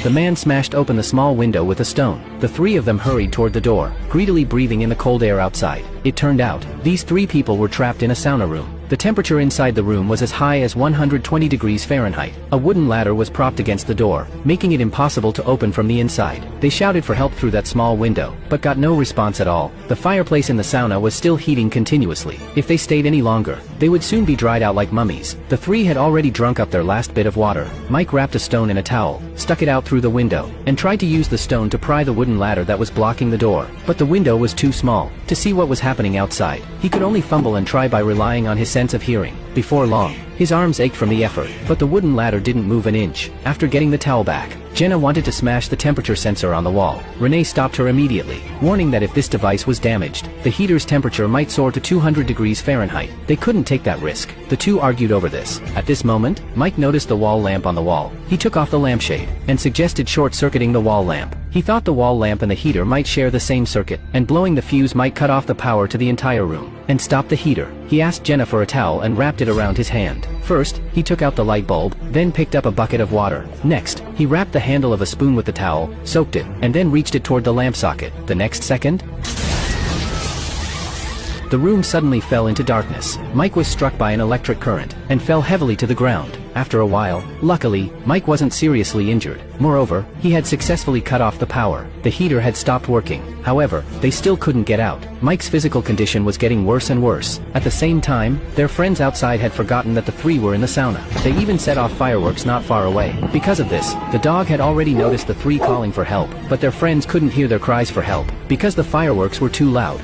The man smashed open the small window with a stone. The three of them hurried toward the door, greedily breathing in the cold air outside. It turned out, these three people were trapped in a sauna room. The temperature inside the room was as high as 120 degrees Fahrenheit. A wooden ladder was propped against the door, making it impossible to open from the inside. They shouted for help through that small window, but got no response at all. The fireplace in the sauna was still heating continuously. If they stayed any longer, they would soon be dried out like mummies. The three had already drunk up their last bit of water. Mike wrapped a stone in a towel, stuck it out through the window, and tried to use the stone to pry the wooden ladder that was blocking the door. But the window was too small to see what was happening outside. He could only fumble and try by relying on his sense of hearing. Before long, his arms ached from the effort, but the wooden ladder didn't move an inch. After getting the towel back, Jenna wanted to smash the temperature sensor on the wall. Renee stopped her immediately, warning that if this device was damaged, the heater's temperature might soar to 200 degrees Fahrenheit. They couldn't take that risk. The two argued over this. At this moment, Mike noticed the wall lamp on the wall. He took off the lampshade and suggested short-circuiting the wall lamp. He thought the wall lamp and the heater might share the same circuit, and blowing the fuse might cut off the power to the entire room and stop the heater. He asked Jenna for a towel and wrapped it around his hand. First, he took out the light bulb, then picked up a bucket of water. Next, he wrapped the handle of a spoon with the towel, soaked it, and then reached it toward the lamp socket. The next second, the room suddenly fell into darkness. Mike was struck by an electric current and fell heavily to the ground. After a while, luckily, Mike wasn't seriously injured. Moreover, he had successfully cut off the power. The heater had stopped working. However, they still couldn't get out. Mike's physical condition was getting worse and worse. At the same time, their friends outside had forgotten that the three were in the sauna. They even set off fireworks not far away. Because of this, the dog had already noticed the three calling for help, but their friends couldn't hear their cries for help because the fireworks were too loud.